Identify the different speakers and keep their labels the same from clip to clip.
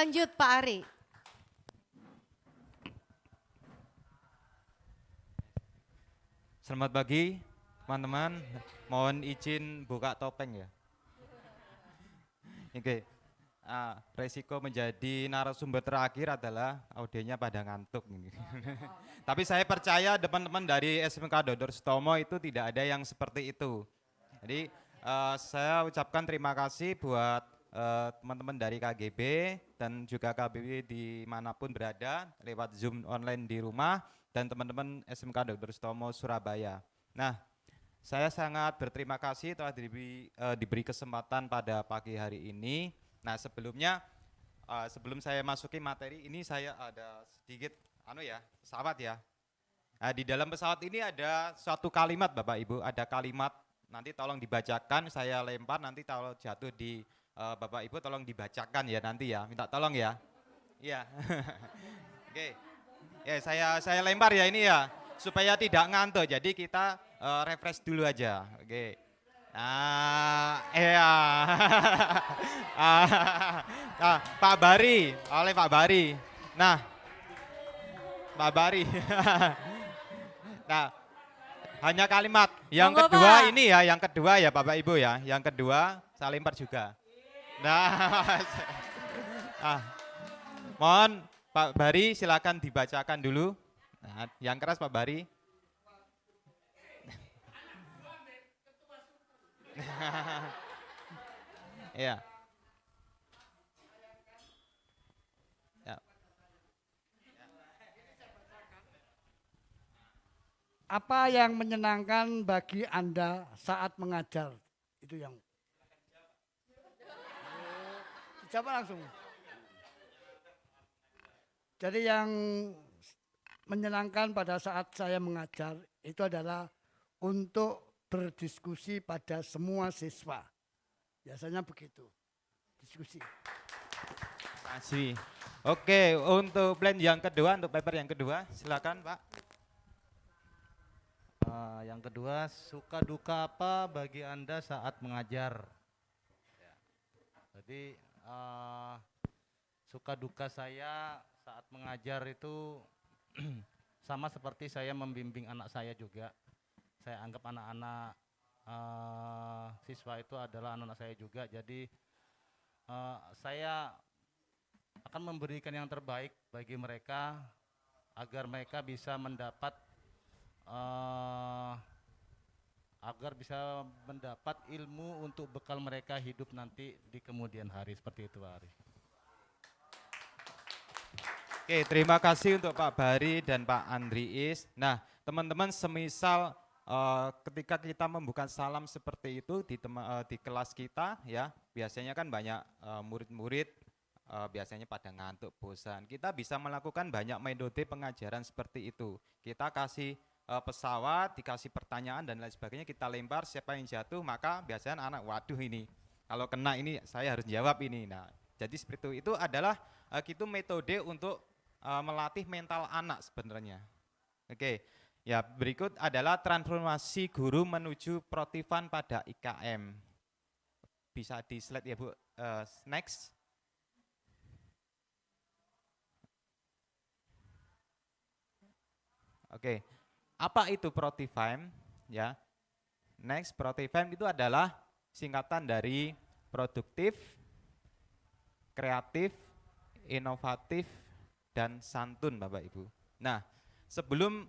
Speaker 1: lanjut Pak Ari.
Speaker 2: Selamat pagi teman-teman, mohon izin buka topeng ya. Oke, resiko menjadi narasumber terakhir adalah audionya pada ngantuk. Tapi saya percaya teman-teman dari SMK Dr. Sutomo itu tidak ada yang seperti itu. Jadi saya ucapkan terima kasih buat teman-teman dari KGB dan juga KBB dimanapun berada lewat Zoom online di rumah dan teman-teman SMK Dr. Sutomo Surabaya. Nah, saya sangat berterima kasih telah diberi kesempatan pada pagi hari ini. Nah, sebelum saya masuki materi ini saya ada sedikit pesawat ya. Nah, di dalam pesawat ini ada suatu kalimat Bapak Ibu, ada kalimat nanti tolong dibacakan, saya lempar nanti kalau jatuh di Bapak Ibu tolong dibacakan ya nanti ya, minta tolong ya. Iya. Oke. Ya, saya lempar ya ini ya, supaya tidak ngantuk. Jadi kita refresh dulu aja. Oke. Iya. Pak Bari, oleh Pak Bari. Nah, Pak Bari. Nah, hanya kalimat. Yang
Speaker 1: Monggo,
Speaker 2: kedua
Speaker 1: Pak.
Speaker 2: ini ya, yang kedua ya Bapak Ibu ya. Yang kedua saya lempar juga. Nah, mohon Pak Bari silakan dibacakan dulu. Nah, yang keras Pak Bari. Iya. Ya.
Speaker 3: Apa yang menyenangkan bagi Anda saat mengajar? Itu yang dijawab langsung. Jadi yang menyenangkan pada saat saya mengajar itu adalah untuk berdiskusi pada semua siswa. Biasanya begitu, diskusi.
Speaker 2: Masih. Oke, untuk plan yang kedua, untuk paper yang kedua, silakan Pak.
Speaker 4: Yang kedua, suka duka apa bagi Anda saat mengajar? Ya. Jadi suka duka saya saat mengajar itu sama seperti saya membimbing anak saya juga. Saya anggap anak-anak siswa itu adalah anak-anak saya juga. Jadi saya akan memberikan yang terbaik bagi mereka agar mereka bisa mendapat ilmu untuk bekal mereka hidup nanti di kemudian hari, seperti itu Pak Ari.
Speaker 2: Oke, terima kasih untuk Pak Bari dan Pak Andriis. Nah, teman-teman semisal ketika kita membuka salam seperti itu di kelas kita ya, biasanya kan banyak murid-murid biasanya pada ngantuk, bosan. Kita bisa melakukan banyak metode pengajaran seperti itu. Kita kasih pesawat, dikasih pertanyaan dan lain sebagainya, kita lempar, siapa yang jatuh maka biasanya anak waduh ini kalau kena ini saya harus jawab ini. Nah, jadi seperti itu adalah gitu metode untuk melatih mental anak sebenarnya. Oke, ya berikut adalah transformasi guru menuju protifan pada IKM. Bisa di slide ya Bu, next. Oke, apa itu Protifime? Ya, next, Protifime itu adalah singkatan dari produktif, kreatif, inovatif, dan santun Bapak Ibu. Nah, sebelum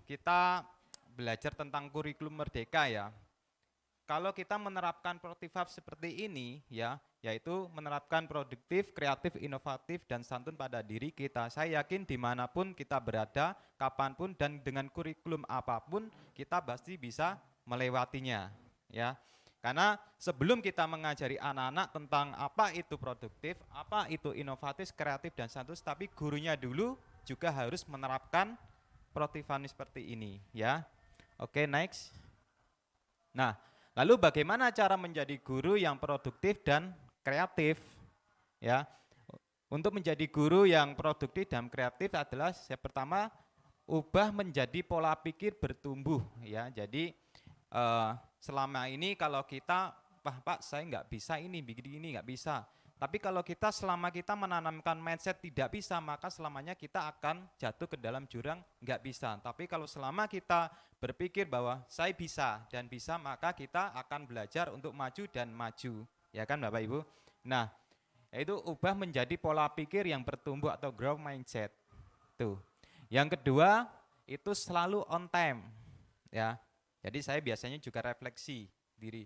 Speaker 2: kita belajar tentang kurikulum merdeka ya, kalau kita menerapkan Protifab seperti ini ya, yaitu menerapkan produktif, kreatif, inovatif, dan santun pada diri kita, saya yakin dimanapun kita berada, kapanpun dan dengan kurikulum apapun, kita pasti bisa melewatinya ya. Karena sebelum kita mengajari anak-anak tentang apa itu produktif, apa itu inovatif, kreatif, dan santun, tapi gurunya dulu juga harus menerapkan Protifani seperti ini ya. Oke, next. Nah, lalu bagaimana cara menjadi guru yang produktif dan kreatif? Ya, untuk menjadi guru yang produktif dan kreatif adalah yang pertama ubah menjadi pola pikir bertumbuh. Ya, jadi selama ini kalau kita, Pak saya nggak bisa ini, begini nggak bisa. Tapi kalau kita selama kita menanamkan mindset tidak bisa, maka selamanya kita akan jatuh ke dalam jurang nggak bisa. Tapi kalau selama kita berpikir bahwa saya bisa dan bisa, maka kita akan belajar untuk maju dan maju. Ya kan Bapak Ibu? Nah, itu ubah menjadi pola pikir yang bertumbuh atau growth mindset. Tuh. Yang kedua, itu selalu on time. Ya. Jadi saya biasanya juga refleksi diri.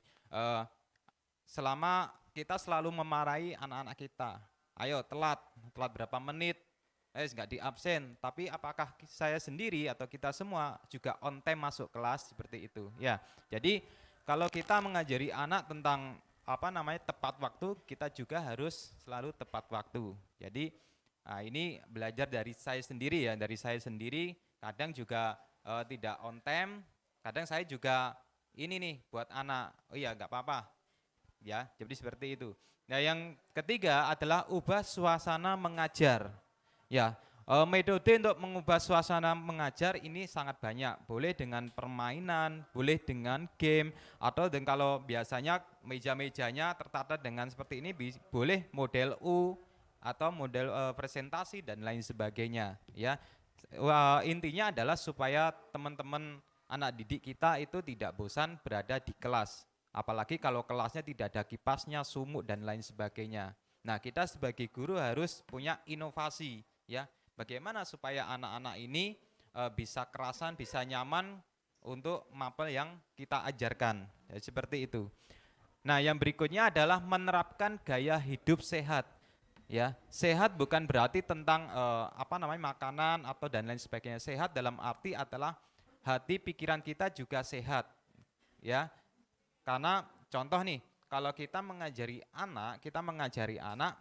Speaker 2: Selama kita selalu memarahi anak-anak kita, ayo telat berapa menit, nggak di absen, tapi apakah saya sendiri atau kita semua juga on time masuk kelas seperti itu, ya. Jadi kalau kita mengajari anak tentang tepat waktu, kita juga harus selalu tepat waktu. Jadi ini belajar dari saya sendiri ya, kadang juga tidak on time, kadang saya juga ini nih buat anak, oh iya nggak apa-apa. Ya, jadi seperti itu. Nah, yang ketiga adalah ubah suasana mengajar. Ya, metode untuk mengubah suasana mengajar ini sangat banyak. Boleh dengan permainan, boleh dengan game, atau kalau biasanya meja-mejanya tertata dengan seperti ini, boleh model U atau model presentasi dan lain sebagainya. Ya, intinya adalah supaya teman-teman anak didik kita itu tidak bosan berada di kelas. Apalagi kalau kelasnya tidak ada kipasnya, sumuk dan lain sebagainya. Nah, kita sebagai guru harus punya inovasi, ya. Bagaimana supaya anak-anak ini bisa kerasan, bisa nyaman untuk mapel yang kita ajarkan. Ya, seperti itu. Nah, yang berikutnya adalah menerapkan gaya hidup sehat. Ya, sehat bukan berarti tentang makanan atau dan lain sebagainya. Sehat dalam arti adalah hati pikiran kita juga sehat. Ya. Karena contoh nih, kalau kita mengajari anak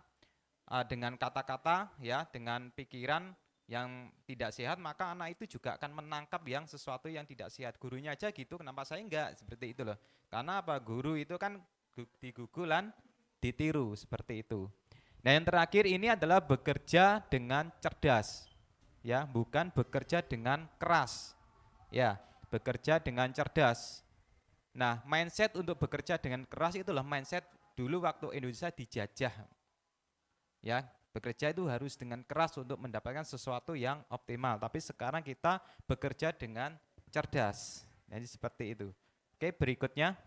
Speaker 2: dengan kata-kata ya, dengan pikiran yang tidak sehat, maka anak itu juga akan menangkap yang sesuatu yang tidak sehat. Gurunya aja gitu, kenapa saya enggak? Seperti itu loh. Karena apa? Guru itu kan digugulan, ditiru, seperti itu. Nah, yang terakhir ini adalah bekerja dengan cerdas. Ya, bukan bekerja dengan keras. Ya, bekerja dengan cerdas. Nah, mindset untuk bekerja dengan keras itulah mindset dulu waktu Indonesia dijajah. Ya, bekerja itu harus dengan keras untuk mendapatkan sesuatu yang optimal. Tapi sekarang kita bekerja dengan cerdas. Jadi seperti itu. Oke, berikutnya.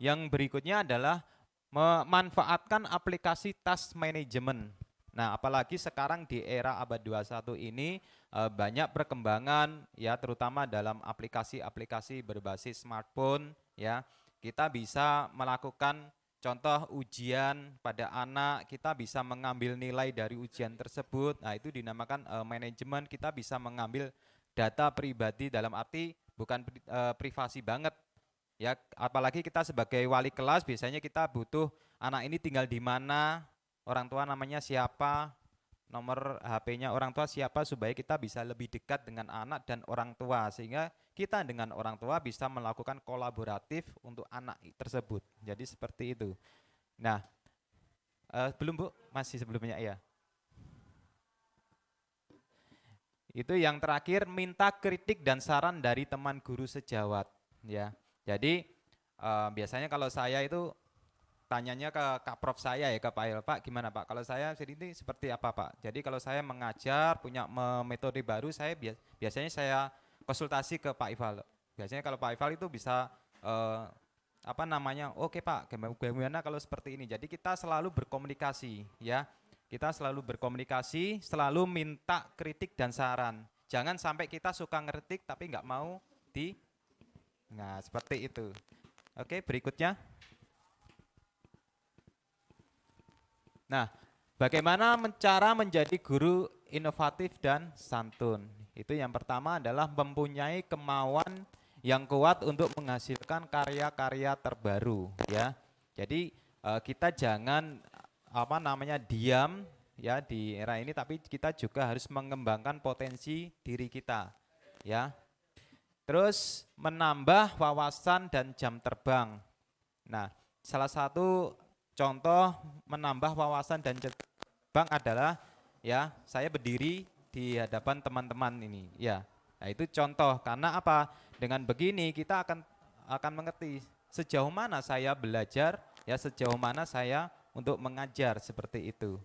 Speaker 2: Yang berikutnya adalah memanfaatkan aplikasi task management. Nah, apalagi sekarang di era abad 21 ini banyak perkembangan ya, terutama dalam aplikasi-aplikasi berbasis smartphone ya. Kita bisa melakukan contoh ujian pada anak, kita bisa mengambil nilai dari ujian tersebut. Nah, itu dinamakan manajemen. Kita bisa mengambil data pribadi dalam arti bukan privasi banget. Ya, apalagi kita sebagai wali kelas biasanya kita butuh anak ini tinggal di mana, orang tua namanya siapa, nomor HP-nya orang tua siapa, supaya kita bisa lebih dekat dengan anak dan orang tua, sehingga kita dengan orang tua bisa melakukan kolaboratif untuk anak tersebut. Jadi seperti itu. Nah, belum Bu, masih sebelumnya ya. Itu yang terakhir, minta kritik dan saran dari teman guru sejawat ya. Jadi biasanya kalau saya itu tanyanya ke Kak Prof saya ya, ke Pak Il, Pak gimana Pak, kalau saya ini seperti apa Pak. Jadi kalau saya mengajar punya metode baru, saya biasanya saya konsultasi ke Pak Ival. Biasanya kalau Pak Ival itu bisa oke Pak, bagaimana kalau seperti ini. Jadi kita selalu berkomunikasi ya, kita selalu berkomunikasi, selalu minta kritik dan saran. Jangan sampai kita suka ngeritik tapi nggak mau Nah, seperti itu. Oke, berikutnya. Nah, bagaimana cara menjadi guru inovatif dan santun? Itu yang pertama adalah mempunyai kemauan yang kuat untuk menghasilkan karya-karya terbaru, ya. Jadi kita jangan diam ya di era ini, tapi kita juga harus mengembangkan potensi diri kita, ya. Terus menambah wawasan dan jam terbang. Nah, salah satu contoh menambah wawasan dan jam terbang adalah ya, saya berdiri di hadapan teman-teman ini, ya. Nah, itu contoh karena apa? Dengan begini kita akan mengerti sejauh mana saya belajar, ya, sejauh mana saya untuk mengajar seperti itu.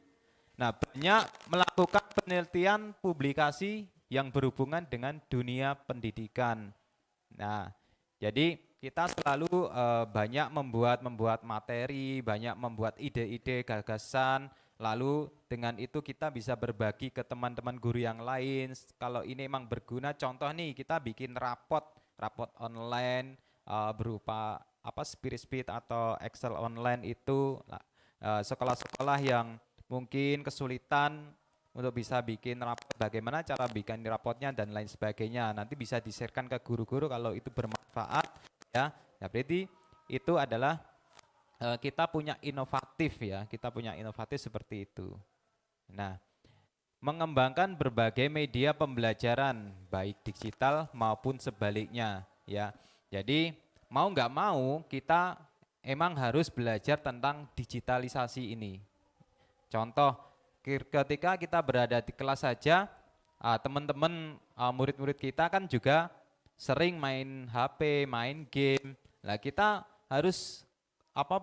Speaker 2: Nah, banyak melakukan penelitian publikasi yang berhubungan dengan dunia pendidikan. Nah, jadi kita selalu banyak membuat materi, banyak membuat ide-ide, gagasan, lalu dengan itu kita bisa berbagi ke teman-teman guru yang lain. Kalau ini memang berguna, contoh nih kita bikin rapot online berupa apa Spirit atau Excel online itu sekolah-sekolah yang mungkin kesulitan untuk bisa bikin rapot, bagaimana cara bikin rapotnya dan lain sebagainya. Nanti bisa di-sharekan ke guru-guru kalau itu bermanfaat, ya. Nah, berarti itu adalah kita punya inovatif, ya. Kita punya inovatif seperti itu. Nah, mengembangkan berbagai media pembelajaran baik digital maupun sebaliknya, ya. Jadi mau nggak mau kita emang harus belajar tentang digitalisasi ini. Contoh, ketika kita berada di kelas saja, teman-teman murid-murid kita kan juga sering main HP, main game. Nah, kita harus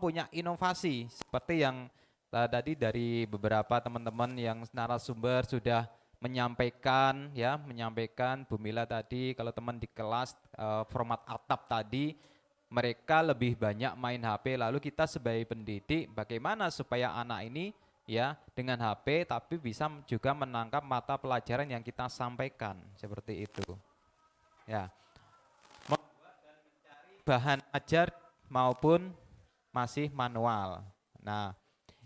Speaker 2: punya inovasi seperti yang tadi dari beberapa teman-teman yang narasumber sudah menyampaikan, ya, menyampaikan Bu Mila tadi, kalau teman di kelas format atap tadi mereka lebih banyak main HP, lalu kita sebagai pendidik bagaimana supaya anak ini, ya, dengan HP tapi bisa juga menangkap mata pelajaran yang kita sampaikan seperti itu, ya. Membuat dan mencari bahan ajar maupun masih manual. Nah,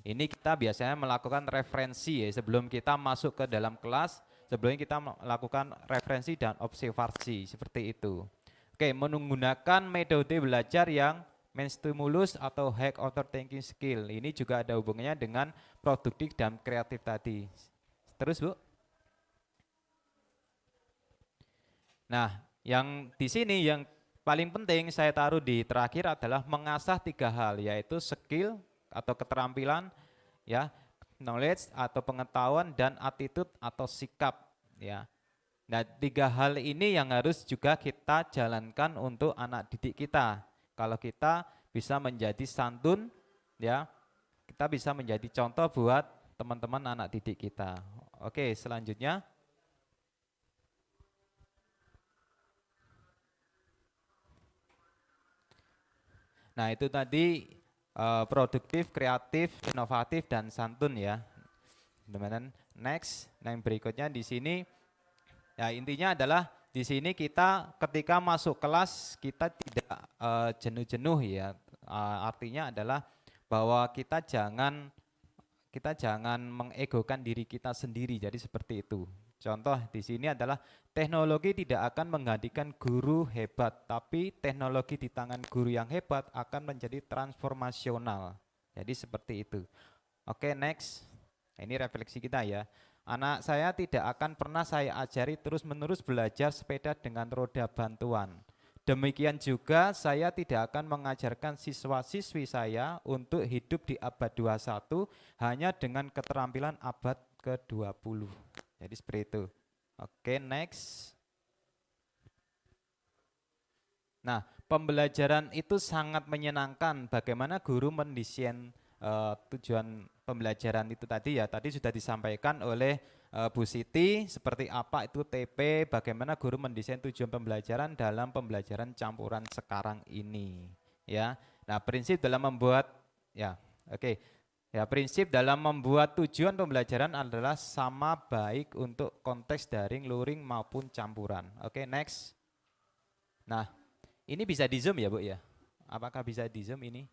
Speaker 2: ini kita biasanya melakukan referensi, ya, sebelum kita masuk ke dalam kelas, sebelum kita melakukan referensi dan observasi seperti itu. Oke, menggunakan metode belajar yang menstimulus atau high order thinking skill. Ini juga ada hubungannya dengan produktif dan kreatif tadi. Terus, Bu. Nah, yang di sini yang paling penting saya taruh di terakhir adalah mengasah 3 hal, yaitu skill atau keterampilan, ya, knowledge atau pengetahuan, dan attitude atau sikap, ya. Nah, 3 hal ini yang harus juga kita jalankan untuk anak didik kita. Kalau kita bisa menjadi santun, ya, kita bisa menjadi contoh buat teman-teman anak didik kita. Oke, selanjutnya. Nah, itu tadi produktif, kreatif, inovatif, dan santun, ya. Teman-teman, next, yang berikutnya di sini, ya, intinya adalah di sini kita ketika masuk kelas kita tidak jenuh-jenuh, ya. Artinya adalah bahwa kita jangan mengegokan diri kita sendiri. Jadi seperti itu. Contoh di sini adalah teknologi tidak akan menggantikan guru hebat, tapi teknologi di tangan guru yang hebat akan menjadi transformasional. Jadi seperti itu. Oke, next. Ini refleksi kita, ya. Anak saya tidak akan pernah saya ajari terus-menerus belajar sepeda dengan roda bantuan. Demikian juga saya tidak akan mengajarkan siswa-siswi saya untuk hidup di abad 21 hanya dengan keterampilan abad ke-20. Jadi seperti itu. Oke, next. Nah, pembelajaran itu sangat menyenangkan. Bagaimana guru mendesain tujuan pembelajaran itu tadi, ya. Tadi sudah disampaikan oleh Bu Siti seperti apa itu TP, bagaimana guru mendesain tujuan pembelajaran dalam pembelajaran campuran sekarang ini, ya. Nah, prinsip dalam membuat, ya, oke. Ya, prinsip dalam membuat tujuan pembelajaran adalah sama baik untuk konteks daring, luring maupun campuran. Oke, next. Nah, ini bisa di zoom, ya, Bu, ya. Apakah bisa di zoom ini?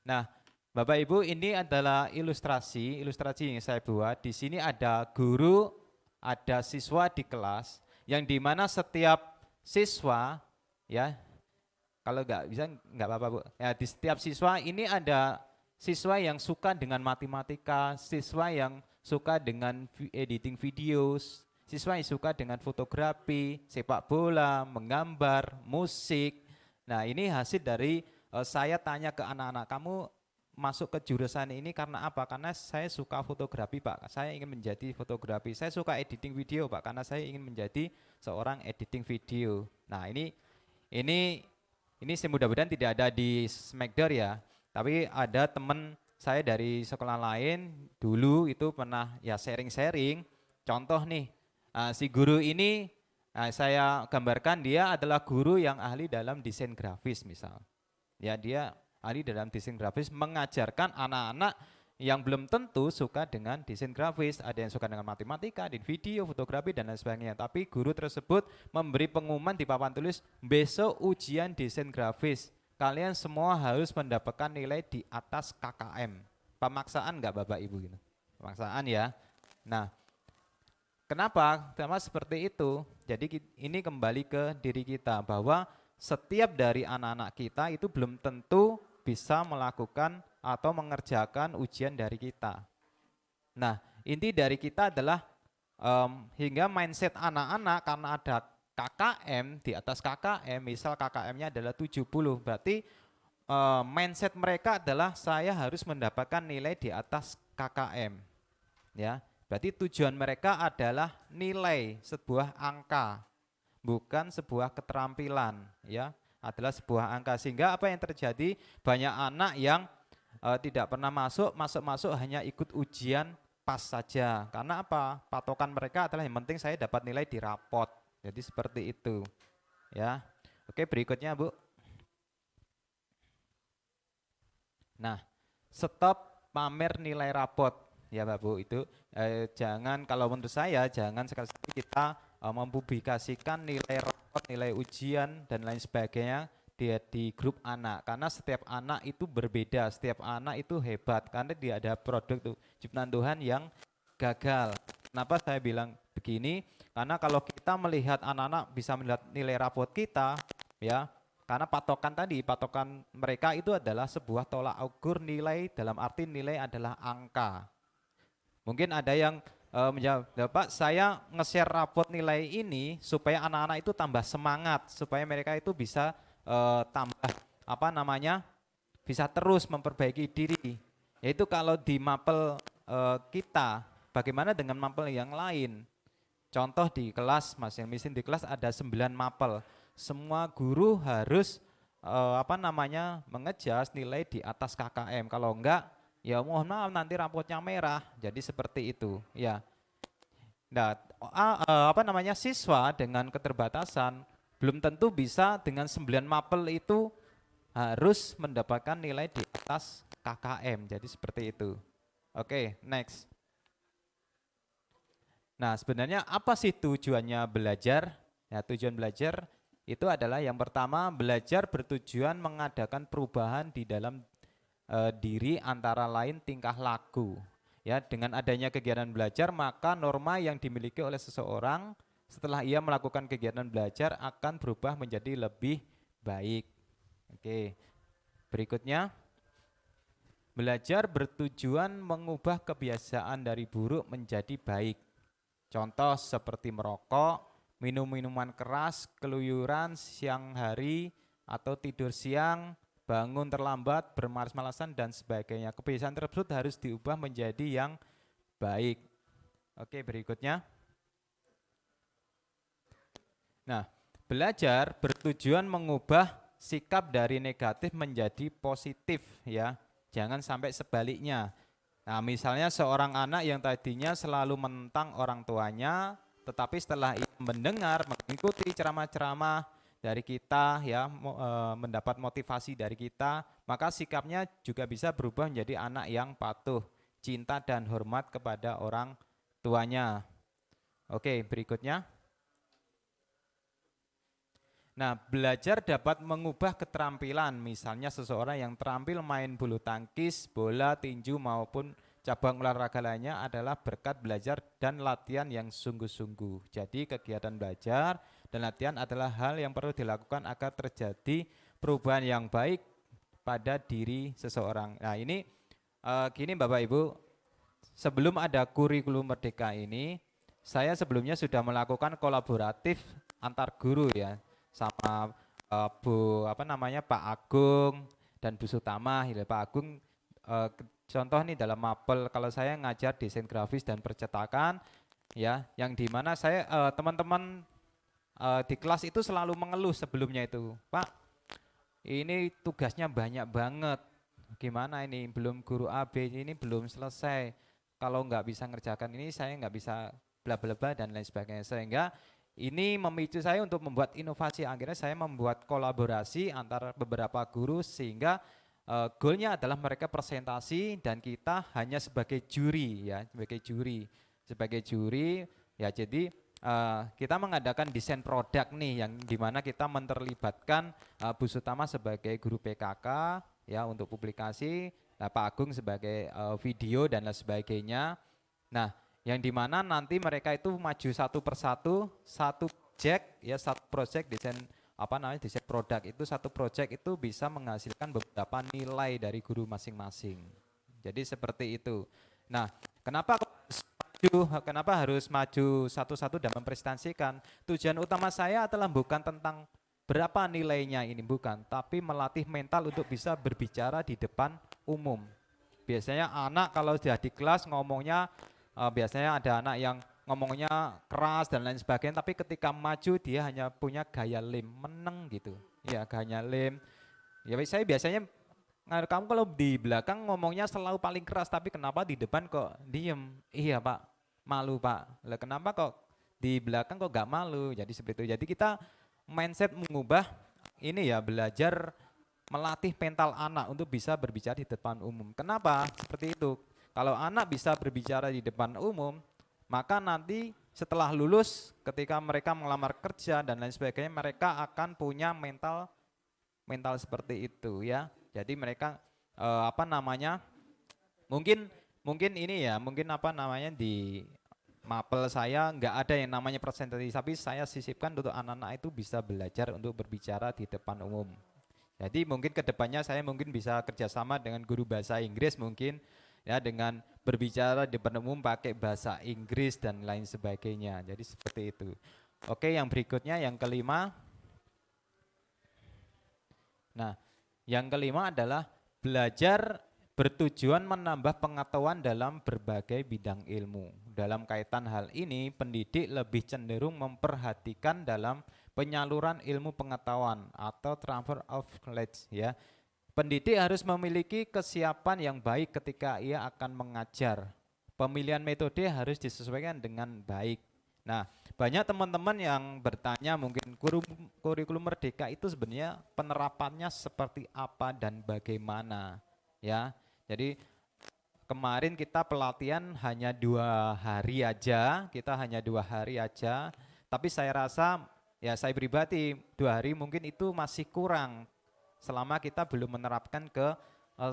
Speaker 2: Nah, Bapak Ibu, ini adalah ilustrasi yang saya buat. Di sini ada guru, ada siswa di kelas, yang dimana setiap siswa, ya, kalau nggak bisa nggak apa-apa, Bu. Ya, di setiap siswa ini ada siswa yang suka dengan matematika, siswa yang suka dengan editing videos, siswa yang suka dengan fotografi, sepak bola, menggambar, musik. Nah, ini hasil dari saya tanya ke anak-anak, kamu masuk ke jurusan ini karena apa? Karena saya suka fotografi, Pak. Saya ingin menjadi fotografi. Saya suka editing video, Pak, karena saya ingin menjadi seorang editing video. Nah, ini mudah-mudahan tidak ada di Smackdown ya. Tapi ada teman saya dari sekolah lain dulu itu pernah ya sharing-sharing. Contoh nih, si guru ini saya gambarkan dia adalah guru yang ahli dalam desain grafis misal. Ya, dia ahli dalam desain grafis mengajarkan anak-anak yang belum tentu suka dengan desain grafis, ada yang suka dengan matematika, di video, fotografi dan lain sebagainya. Tapi guru tersebut memberi pengumuman di papan tulis, besok ujian desain grafis, kalian semua harus mendapatkan nilai di atas KKM. Pemaksaan nggak Bapak Ibu gitu? Pemaksaan ya. Nah, kenapa? Karena seperti itu. Jadi ini kembali ke diri kita bahwa setiap dari anak-anak kita itu belum tentu bisa melakukan atau mengerjakan ujian dari kita. Nah, inti dari kita adalah hingga mindset anak-anak karena ada KKM, di atas KKM, misal KKM-nya adalah 70, berarti mindset mereka adalah saya harus mendapatkan nilai di atas KKM. Ya, berarti tujuan mereka adalah nilai, sebuah angka, bukan sebuah keterampilan, ya. Adalah sebuah angka, sehingga apa yang terjadi, banyak anak yang tidak pernah masuk hanya ikut ujian pas saja. Karena apa? Patokan mereka adalah yang penting saya dapat nilai di rapot. Jadi seperti itu, ya. Oke, berikutnya Bu. Nah, stop pamer nilai rapot, ya Pak Bu. Itu jangan, kalau menurut saya jangan sekali-sekali kita mempublikasikan nilai rapot, nilai ujian dan lain sebagainya di grup anak, karena setiap anak itu berbeda, setiap anak itu hebat karena dia ada produk ciptaan Tuhan yang gagal. Kenapa saya bilang begini? Karena kalau kita melihat anak-anak bisa melihat nilai rapot kita, ya, karena patokan mereka itu adalah sebuah tolak ukur nilai, dalam arti nilai adalah angka. Mungkin ada yang menjawab, Pak, saya nge-share rapot nilai ini supaya anak-anak itu tambah semangat, supaya mereka itu bisa tambah bisa terus memperbaiki diri. Yaitu kalau di mapel kita, bagaimana dengan mapel yang lain? Contoh di kelas, masing-masing di kelas ada 9 mapel. Semua guru harus mengejar nilai di atas KKM. Kalau enggak, ya mohon maaf nanti rapotnya merah. Jadi seperti itu, ya. Nah, siswa dengan keterbatasan belum tentu bisa dengan 9 mapel itu harus mendapatkan nilai di atas KKM. Jadi seperti itu. Oke, next. Nah, sebenarnya apa sih tujuannya belajar? Ya, tujuan belajar itu adalah yang pertama, belajar bertujuan mengadakan perubahan di dalam diri, antara lain tingkah laku. Ya, dengan adanya kegiatan belajar, maka norma yang dimiliki oleh seseorang setelah ia melakukan kegiatan belajar akan berubah menjadi lebih baik. Oke, berikutnya, belajar bertujuan mengubah kebiasaan dari buruk menjadi baik. Contoh seperti merokok, minum minuman keras, keluyuran siang hari atau tidur siang, bangun terlambat, bermalas-malasan dan sebagainya. Kebiasaan tersebut harus diubah menjadi yang baik. Oke, berikutnya. Nah, belajar bertujuan mengubah sikap dari negatif menjadi positif, ya. Jangan sampai sebaliknya. Nah, misalnya seorang anak yang tadinya selalu menentang orang tuanya, tetapi setelah ia mendengar, mengikuti ceramah-ceramah dari kita, ya, mendapat motivasi dari kita, maka sikapnya juga bisa berubah menjadi anak yang patuh, cinta dan hormat kepada orang tuanya. Oke, berikutnya. Nah, belajar dapat mengubah keterampilan, misalnya seseorang yang terampil main bulu tangkis, bola, tinju maupun cabang olahraga lainnya adalah berkat belajar dan latihan yang sungguh-sungguh. Jadi kegiatan belajar dan latihan adalah hal yang perlu dilakukan agar terjadi perubahan yang baik pada diri seseorang. Nah, ini gini Bapak Ibu, sebelum ada kurikulum Merdeka ini, saya sebelumnya sudah melakukan kolaboratif antar guru, ya, sama Pak Agung dan Bu Sutama. Pak Agung contoh nih dalam mapel, kalau saya ngajar desain grafis dan percetakan, ya, yang dimana saya teman-teman di kelas itu selalu mengeluh sebelumnya itu, Pak, ini tugasnya banyak banget, gimana ini, belum guru AB ini belum selesai, kalau nggak bisa ngerjakan ini saya nggak bisa bla bla bla dan lain sebagainya, sehingga ini memicu saya untuk membuat inovasi. Akhirnya saya membuat kolaborasi antara beberapa guru sehingga goalnya adalah mereka presentasi dan kita hanya sebagai juri ya, sebagai juri ya. Jadi kita mengadakan desain produk nih yang dimana kita menerlibatkan Bu Sutama sebagai guru PKK ya untuk publikasi, Pak Agung sebagai video dan lain sebagainya. Nah, yang dimana nanti mereka itu maju satu persatu, satu project desain desain produk itu, satu project itu bisa menghasilkan beberapa nilai dari guru masing-masing. Jadi seperti itu. Nah, kenapa harus maju satu-satu dan mempresentasikan? Tujuan utama saya adalah bukan tentang berapa nilainya ini, bukan, tapi melatih mental untuk bisa berbicara di depan umum. Biasanya anak kalau sudah di kelas ngomongnya biasanya ada anak yang ngomongnya keras dan lain sebagainya, tapi ketika maju dia hanya punya gaya lem, meneng gitu. Ya, gaya lem. Ya saya biasanya, kamu kalau di belakang ngomongnya selalu paling keras, tapi kenapa di depan kok diem? Iya Pak, malu Pak. Lah kenapa kok di belakang kok gak malu? Jadi seperti itu. Jadi kita mindset mengubah ini ya, belajar melatih mental anak untuk bisa berbicara di depan umum. Kenapa? Seperti itu. Kalau anak bisa berbicara di depan umum, maka nanti setelah lulus ketika mereka melamar kerja dan lain sebagainya, mereka akan punya mental seperti itu ya. Jadi mereka mungkin ini ya, mungkin di mapel saya nggak ada yang namanya presentasi, tapi saya sisipkan untuk anak-anak itu bisa belajar untuk berbicara di depan umum. Jadi mungkin kedepannya saya mungkin bisa kerjasama dengan guru bahasa Inggris mungkin ya, dengan berbicara di depan umum pakai bahasa Inggris dan lain sebagainya. Jadi seperti itu. Oke, yang berikutnya yang kelima. Nah, yang kelima adalah belajar bertujuan menambah pengetahuan dalam berbagai bidang ilmu. Dalam kaitan hal ini, pendidik lebih cenderung memperhatikan dalam penyaluran ilmu pengetahuan atau transfer of knowledge ya. Pendidik harus memiliki kesiapan yang baik ketika ia akan mengajar. Pemilihan metode harus disesuaikan dengan baik. Nah, banyak teman-teman yang bertanya mungkin kurikulum Merdeka itu sebenarnya penerapannya seperti apa dan bagaimana ya. Jadi kemarin kita pelatihan hanya 2 hari aja, tapi saya rasa ya, saya pribadi 2 hari mungkin itu masih kurang selama kita belum menerapkan ke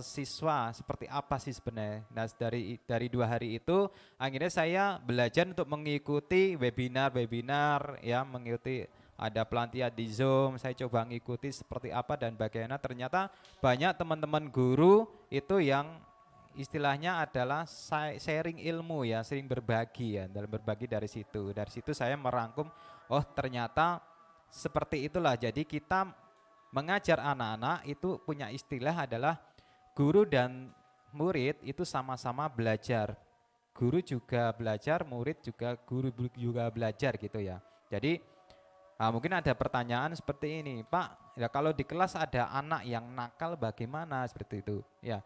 Speaker 2: siswa seperti apa sih sebenarnya. Nah, dari 2 hari itu akhirnya saya belajar untuk mengikuti webinar ya, mengikuti ada pelatihan di Zoom, saya coba mengikuti seperti apa dan bagaimana. Ternyata banyak teman-teman guru itu yang istilahnya adalah sharing ilmu ya, sering berbagi ya, dalam berbagi dari situ. Dari situ saya merangkum, oh ternyata seperti itulah. Jadi kita mengajar anak-anak itu punya istilah adalah guru dan murid itu sama-sama belajar. Guru juga belajar, murid juga belajar gitu ya. Jadi mungkin ada pertanyaan seperti ini, Pak, ya kalau di kelas ada anak yang nakal bagaimana seperti itu ya,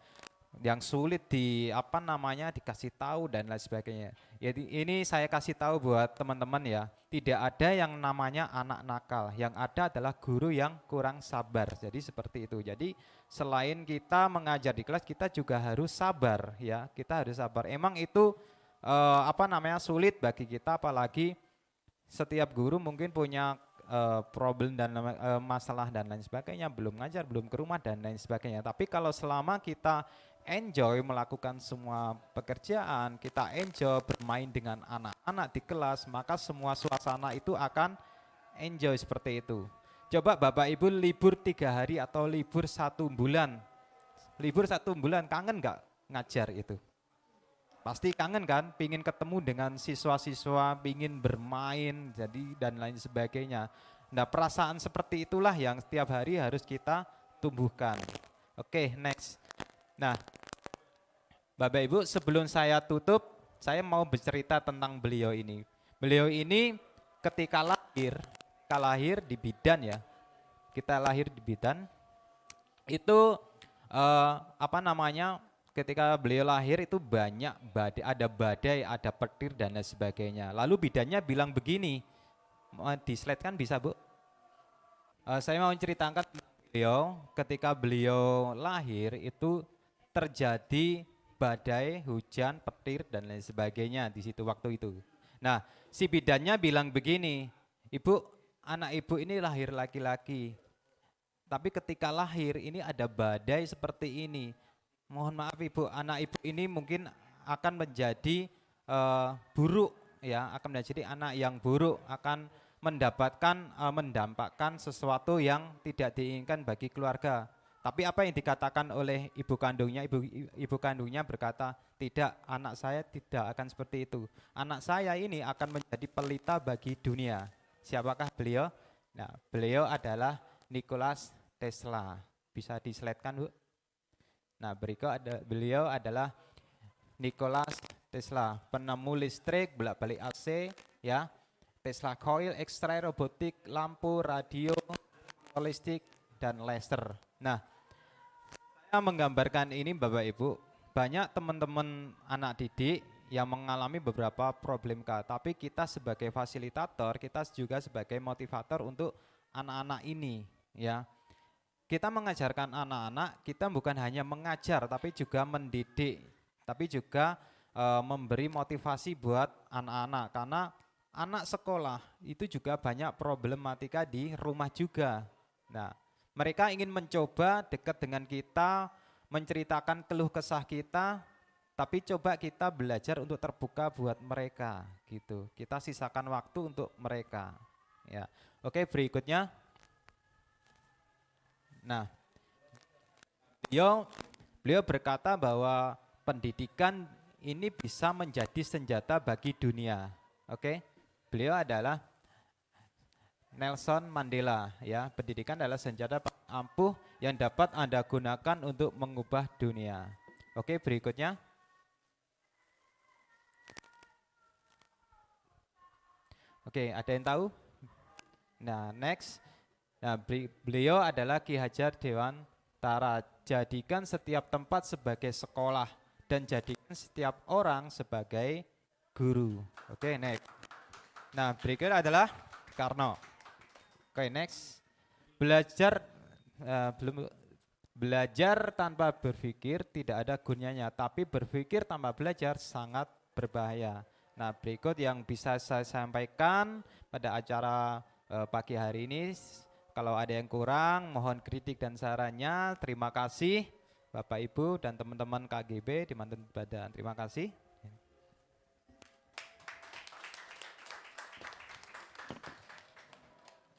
Speaker 2: yang sulit dikasih tahu dan lain sebagainya. Jadi ini saya kasih tahu buat teman-teman ya, tidak ada yang namanya anak nakal, yang ada adalah guru yang kurang sabar. Jadi seperti itu. Jadi selain kita mengajar di kelas, kita juga harus sabar ya, kita harus sabar. Emang itu sulit bagi kita, apalagi setiap guru mungkin punya problem dan masalah dan lain sebagainya, belum ngajar, belum ke rumah dan lain sebagainya. Tapi kalau selama kita enjoy melakukan semua pekerjaan, kita enjoy bermain dengan anak-anak di kelas, maka semua suasana itu akan enjoy seperti itu. Coba Bapak Ibu libur 3 hari atau libur 1 bulan, kangen nggak ngajar itu? Pasti kangen kan, pingin ketemu dengan siswa-siswa, pingin bermain, jadi dan lain sebagainya. Nah, perasaan seperti itulah yang setiap hari harus kita tumbuhkan. Oke, next. Nah, Bapak Ibu, sebelum saya tutup, saya mau bercerita tentang beliau ini. Beliau ini ketika lahir di bidan ya. Kita lahir di bidan. Itu apa namanya? Ketika beliau lahir itu banyak badai, ada petir dan lain sebagainya. Lalu bidannya bilang begini, di slide kan bisa Bu? Saya mau menceritakan beliau, ketika beliau lahir itu terjadi badai, hujan, petir dan lain sebagainya di situ waktu itu. Nah, si bidannya bilang begini, Ibu, anak Ibu ini lahir laki-laki. Tapi ketika lahir ini ada badai seperti ini. Mohon maaf Ibu, anak Ibu ini mungkin akan menjadi buruk ya, akan menjadi anak yang buruk, akan mendampakkan sesuatu yang tidak diinginkan bagi keluarga. Tapi apa yang dikatakan oleh ibu kandungnya berkata, tidak, anak saya tidak akan seperti itu. Anak saya ini akan menjadi pelita bagi dunia. Siapakah beliau? Nah, beliau adalah Nikola Tesla. Bisa di-slide-kan, Bu? Nah, beliau adalah Nikola Tesla, penemu listrik, bolak-balik AC, ya. Tesla coil, X-ray, robotik, lampu, radio, holistik, dan laser. Nah, saya menggambarkan ini Bapak Ibu, banyak teman-teman anak didik yang mengalami beberapa problematika, tapi kita sebagai fasilitator, kita juga sebagai motivator untuk anak-anak ini, ya. Kita mengajarkan anak-anak, kita bukan hanya mengajar, tapi juga mendidik, tapi juga memberi motivasi buat anak-anak, karena anak sekolah itu juga banyak problematika di rumah juga. Nah, mereka ingin mencoba dekat dengan kita, menceritakan keluh kesah kita, tapi coba kita belajar untuk terbuka buat mereka, gitu. Kita sisakan waktu untuk mereka. Ya, oke, berikutnya. Nah, beliau berkata bahwa pendidikan ini bisa menjadi senjata bagi dunia. Oke, beliau adalah Nelson Mandela, ya. Pendidikan adalah senjata ampuh yang dapat Anda gunakan untuk mengubah dunia. Oke, berikutnya. Oke, ada yang tahu? Nah, next. Nah, beliau adalah Ki Hajar Dewantara. Jadikan setiap tempat sebagai sekolah dan jadikan setiap orang sebagai guru. Oke, next. Nah, berikut adalah Karno. Oke, next. Belajar tanpa berpikir tidak ada gunanya, tapi berpikir tanpa belajar sangat berbahaya. Nah, berikut yang bisa saya sampaikan pada acara pagi hari ini. Kalau ada yang kurang, mohon kritik dan sarannya. Terima kasih Bapak Ibu dan teman-teman KGB di Mantan Badan. Terima kasih.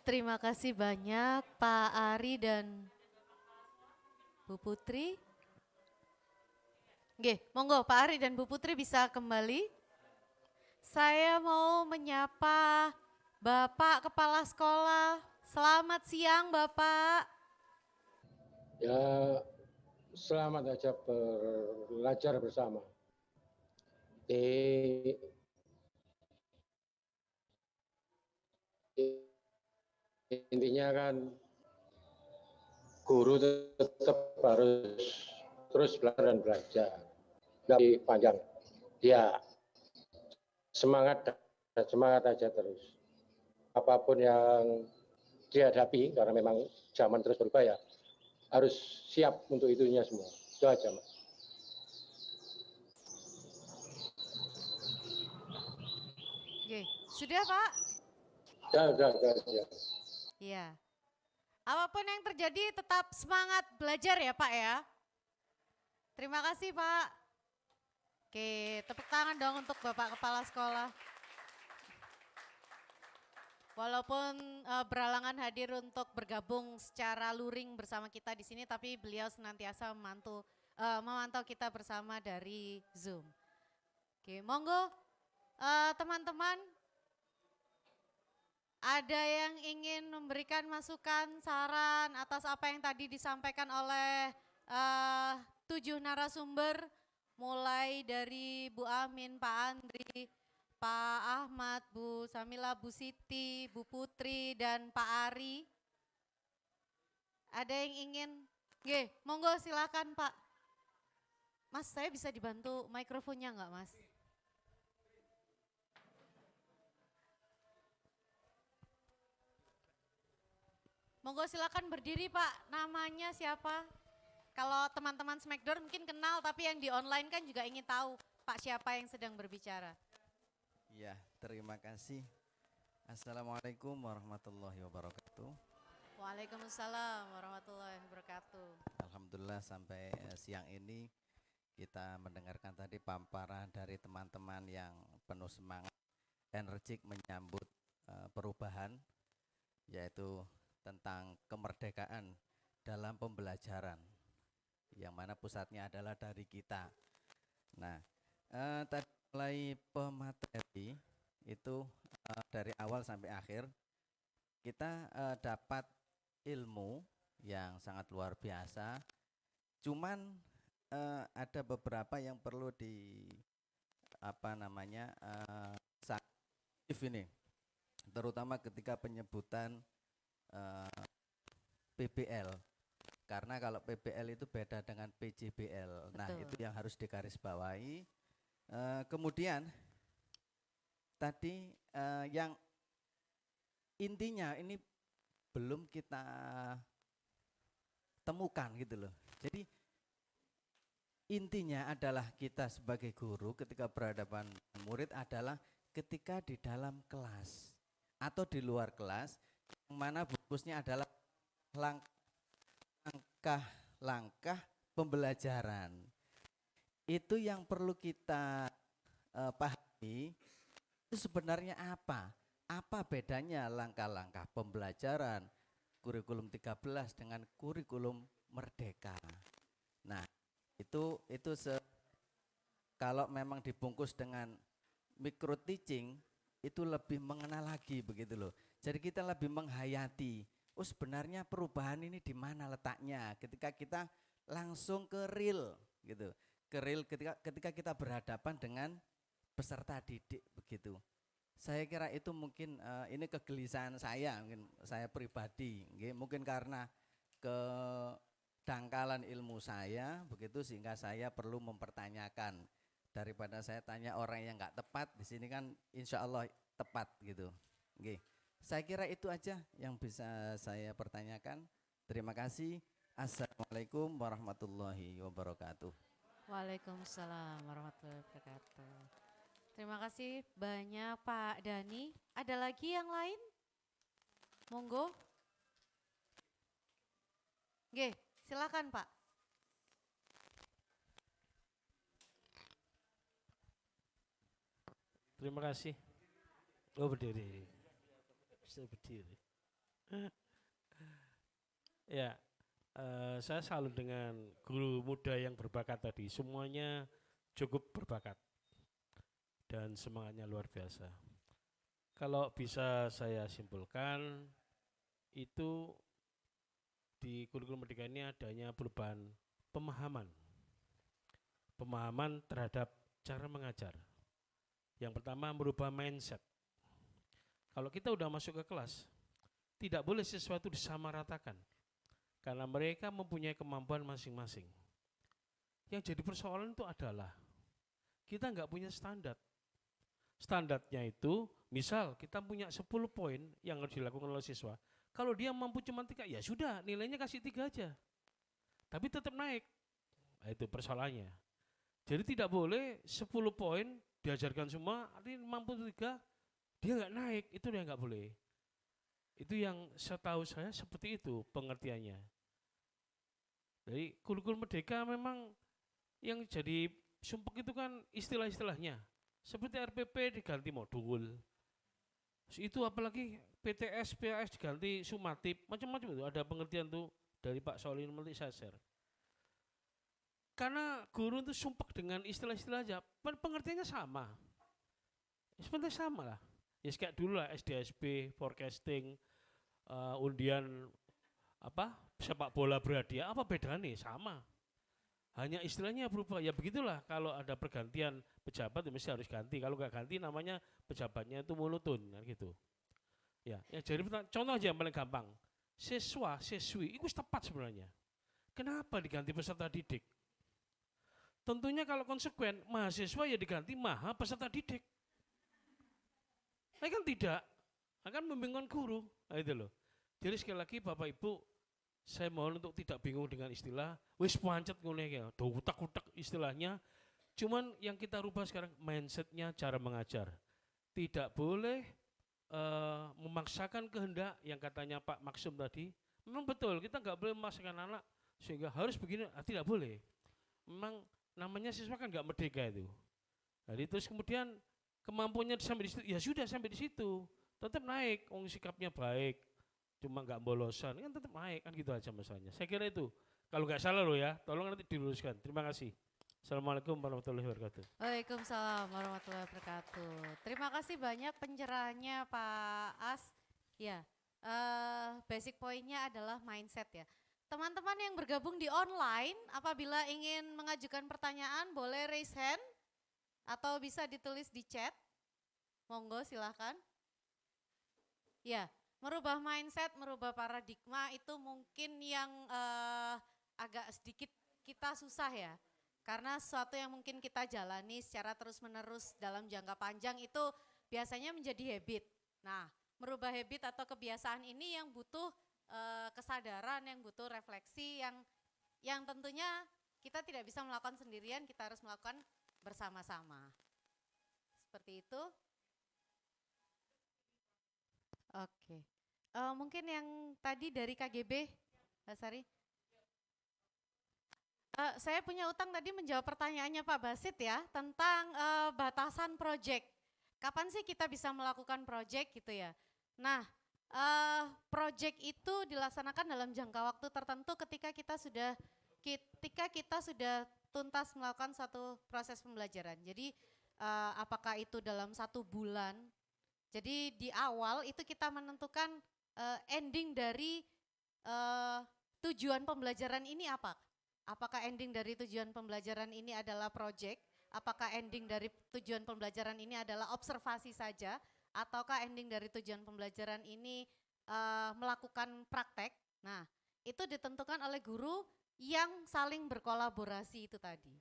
Speaker 1: Terima kasih banyak Pak Ari dan Bu Putri. Oke, monggo Pak Ari dan Bu Putri bisa kembali. Saya mau menyapa Bapak Kepala Sekolah. Selamat siang Bapak.
Speaker 5: Ya, selamat aja belajar bersama. Intinya kan guru tetap harus terus belajar dan belajar. Dari panjang. Ya, semangat aja terus. Apapun yang dihadapi, karena memang zaman terus berubah ya, harus siap untuk itunya semua. Itu aja, Mas.
Speaker 1: Oke, sudah Pak?
Speaker 5: Ya.
Speaker 1: Iya. Apapun yang terjadi tetap semangat belajar ya Pak ya. Terima kasih Pak. Oke, tepuk tangan dong untuk Bapak Kepala Sekolah. Walaupun beralangan hadir untuk bergabung secara luring bersama kita di sini, tapi beliau senantiasa memantau kita bersama dari Zoom. Oke, monggo teman-teman, ada yang ingin memberikan masukan, saran atas apa yang tadi disampaikan oleh 7 narasumber, mulai dari Bu Amin, Pak Andri, Pak Ahmad, Bu Samila, Bu Siti, Bu Putri, dan Pak Ari. Ada yang ingin? Nggih, monggo silakan Pak. Mas, saya bisa dibantu mikrofonnya enggak Mas? Monggo silakan berdiri Pak, namanya siapa? Kalau teman-teman Smackdown mungkin kenal, tapi yang di online kan juga ingin tahu Pak siapa yang sedang berbicara.
Speaker 6: Ya, terima kasih. Assalamualaikum warahmatullahi wabarakatuh.
Speaker 1: Waalaikumsalam warahmatullahi wabarakatuh.
Speaker 6: Alhamdulillah sampai siang ini kita mendengarkan tadi paparan dari teman-teman yang penuh semangat, energik menyambut perubahan, yaitu tentang kemerdekaan dalam pembelajaran, yang mana pusatnya adalah dari kita. Nah, tadi mulai pemateri itu dari awal sampai akhir kita dapat ilmu yang sangat luar biasa. Cuman ada beberapa yang perlu di ini, terutama ketika penyebutan PBL. Karena kalau PBL itu beda dengan PJBL. Nah,
Speaker 1: Betul.
Speaker 6: itu yang harus digarisbawahi. Kemudian tadi yang intinya ini belum kita temukan gitu loh. Jadi intinya adalah kita sebagai guru ketika berhadapan murid adalah ketika di dalam kelas atau di luar kelas, yang mana fokusnya adalah langkah-langkah pembelajaran. Itu yang perlu kita pahami, itu sebenarnya apa? Apa bedanya langkah-langkah pembelajaran kurikulum 13 dengan kurikulum merdeka? Nah, itu kalau memang dibungkus dengan micro teaching itu lebih mengenal lagi begitu loh. Jadi kita lebih menghayati, oh sebenarnya perubahan ini di mana letaknya ketika kita langsung ke real gitu. Ke real ketika kita berhadapan dengan peserta didik begitu. Saya kira itu mungkin ini kegelisahan saya, mungkin saya pribadi, mungkin karena kedangkalan ilmu saya begitu sehingga saya perlu mempertanyakan daripada saya tanya orang yang nggak tepat. Di sini kan insya Allah tepat gitu. Saya kira itu aja yang bisa saya pertanyakan. Terima kasih. Assalamualaikum warahmatullahi wabarakatuh.
Speaker 1: Waalaikumsalam warahmatullahi wabarakatuh. Terima kasih banyak Pak Dani. Ada lagi yang lain? Monggo. Oke, silakan Pak.
Speaker 7: Terima kasih. Oh berdiri. Bisa berdiri. Ya, saya salut dengan guru muda yang berbakat tadi. Semuanya cukup berbakat dan semangatnya luar biasa. Kalau bisa saya simpulkan, itu di kurikulum merdeka ini adanya perubahan pemahaman. Pemahaman terhadap cara mengajar. Yang pertama merubah mindset. Kalau kita udah masuk ke kelas, tidak boleh sesuatu disamaratakan. Karena mereka mempunyai kemampuan masing-masing. Yang jadi persoalan itu adalah kita nggak punya standar. Standarnya itu, misal kita punya 10 poin yang harus dilakukan oleh siswa. Kalau dia mampu cuma 3, ya sudah nilainya kasih 3 aja. Tapi tetap naik. Nah, itu persoalannya. Jadi tidak boleh 10 poin diajarkan semua, artinya mampu 3, dia nggak naik, itu dia nggak boleh. Itu yang setahu saya seperti itu pengertiannya. Jadi kurikulum merdeka memang yang jadi sumpek itu kan istilah-istilahnya. Seperti RPP diganti modul. Itu apalagi PTS, PAS diganti sumatip, macam-macam itu. Ada pengertian tuh dari Pak Solihin nanti saya share. Karena guru itu sumpek dengan istilah-istilah aja, pengertiannya sama. Sebenarnya sama lah. Ya kayak dulu lah SDSP, forecasting, undian sepak bola berhadiah, apa bedanya? Sama. Hanya istilahnya berubah, ya begitulah kalau ada pergantian pejabat ya mesti harus ganti, kalau nggak ganti namanya pejabatnya itu monoton kan gitu. Ya, jadi contoh aja yang paling gampang, siswa, siswi itu tepat sebenarnya. Kenapa diganti peserta didik? Tentunya kalau konsekuen, mahasiswa ya diganti maha peserta didik. Kan tidak, akan membingungkan guru, nah, itu loh. Jadi sekali lagi Bapak Ibu, saya mohon untuk tidak bingung dengan istilah, wis pancet ngene ya, utak-utak istilahnya. Cuman yang kita rubah sekarang mindsetnya, cara mengajar. Tidak boleh memaksakan kehendak yang katanya Pak Maksum tadi. Memang betul, kita nggak boleh memaksakan anak sehingga harus begini, tidak boleh. Memang namanya siswa kan nggak merdeka itu. Jadi terus kemudian kemampuannya sampai di situ, ya sudah sampai di situ. Tetap naik, sikapnya baik. Cuma nggak bolosan, kan tetap naik, kan gitu aja masalahnya. Saya kira itu, kalau nggak salah loh ya, tolong nanti diluruskan. Terima kasih. Assalamualaikum warahmatullahi wabarakatuh.
Speaker 1: Waalaikumsalam warahmatullahi wabarakatuh. Terima kasih banyak pencerahannya Pak As. Ya, basic poinnya adalah mindset ya. Teman-teman yang bergabung di online, apabila ingin mengajukan pertanyaan boleh raise hand atau bisa ditulis di chat. Monggo silahkan. Ya. Merubah mindset, merubah paradigma itu mungkin yang agak sedikit kita susah ya. Karena sesuatu yang mungkin kita jalani secara terus-menerus dalam jangka panjang itu biasanya menjadi habit. Nah, merubah habit atau kebiasaan ini yang butuh kesadaran, yang butuh refleksi, yang tentunya kita tidak bisa melakukan sendirian, kita harus melakukan bersama-sama. Seperti itu. Oke. Mungkin yang tadi dari KGB, Mbak Sari. Saya punya utang tadi menjawab pertanyaannya Pak Basit ya, tentang batasan proyek. Kapan sih kita bisa melakukan proyek gitu ya. Nah, proyek itu dilaksanakan dalam jangka waktu tertentu ketika kita sudah tuntas melakukan satu proses pembelajaran. Jadi apakah itu dalam 1 bulan. Jadi di awal itu kita menentukan ending dari tujuan pembelajaran ini apa? Apakah ending dari tujuan pembelajaran ini adalah project? Apakah ending dari tujuan pembelajaran ini adalah observasi saja? Ataukah ending dari tujuan pembelajaran ini melakukan praktek? Nah, itu ditentukan oleh guru yang saling berkolaborasi itu tadi.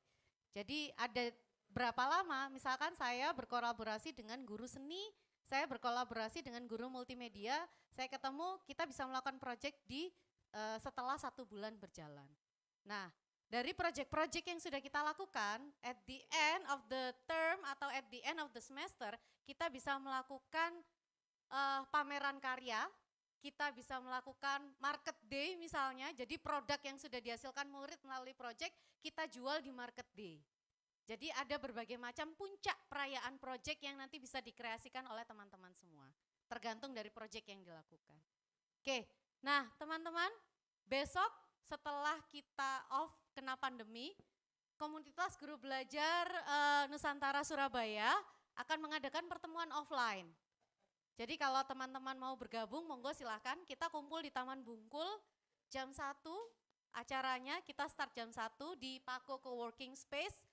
Speaker 1: Jadi ada berapa lama? Misalkan saya berkolaborasi dengan guru seni, saya berkolaborasi dengan guru multimedia, saya ketemu kita bisa melakukan proyek di setelah 1 bulan berjalan. Nah, dari proyek-proyek yang sudah kita lakukan, at the end of the term atau at the end of the semester, kita bisa melakukan pameran karya, kita bisa melakukan market day misalnya, jadi produk yang sudah dihasilkan murid melalui proyek, kita jual di market day. Jadi ada berbagai macam puncak perayaan proyek yang nanti bisa dikreasikan oleh teman-teman semua. Tergantung dari proyek yang dilakukan. Oke, nah teman-teman besok setelah kita off kena pandemi, komunitas guru belajar Nusantara Surabaya akan mengadakan pertemuan offline. Jadi kalau teman-teman mau bergabung monggo silahkan, kita kumpul di Taman Bungkul jam 1 acaranya, kita start jam 1 di Pako Coworking Space.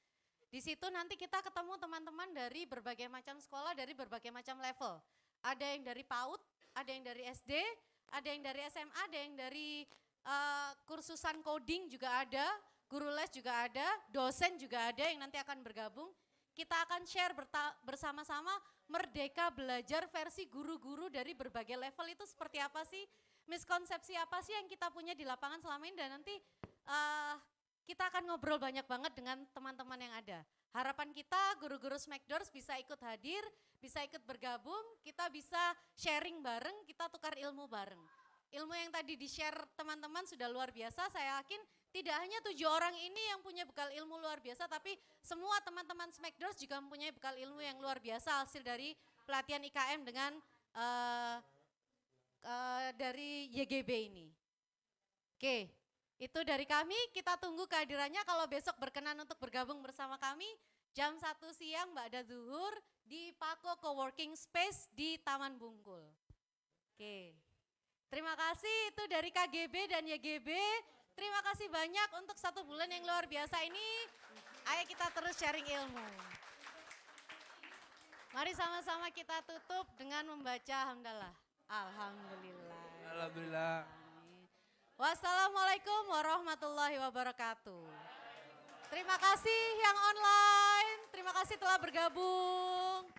Speaker 1: Di situ nanti kita ketemu teman-teman dari berbagai macam sekolah, dari berbagai macam level. Ada yang dari PAUD, ada yang dari SD, ada yang dari SMA, ada yang dari kursusan coding juga ada, guru les juga ada, dosen juga ada yang nanti akan bergabung. Kita akan share bersama-sama Merdeka Belajar versi guru-guru dari berbagai level itu seperti apa sih, miskonsepsi apa sih yang kita punya di lapangan selama ini, dan nanti kita akan ngobrol banyak banget dengan teman-teman yang ada. Harapan kita guru-guru Smackdoors bisa ikut hadir, bisa ikut bergabung, kita bisa sharing bareng, kita tukar ilmu bareng. Ilmu yang tadi di-share teman-teman sudah luar biasa, saya yakin tidak hanya 7 orang ini yang punya bekal ilmu luar biasa, tapi semua teman-teman Smackdoors juga mempunyai bekal ilmu yang luar biasa hasil dari pelatihan IKM dengan dari YGB ini. Oke. Itu dari kami, kita tunggu kehadirannya kalau besok berkenan untuk bergabung bersama kami jam 1 siang Ba'da Zuhur di Pako Coworking Space di Taman Bungkul. Oke, terima kasih itu dari KGB dan YGB. Terima kasih banyak untuk 1 bulan yang luar biasa ini. Ayo kita terus sharing ilmu. Mari sama-sama kita tutup dengan membaca hamdalah. Alhamdulillah.
Speaker 8: Alhamdulillah.
Speaker 1: Wassalamualaikum warahmatullahi wabarakatuh. Terima kasih yang online, terima kasih telah bergabung.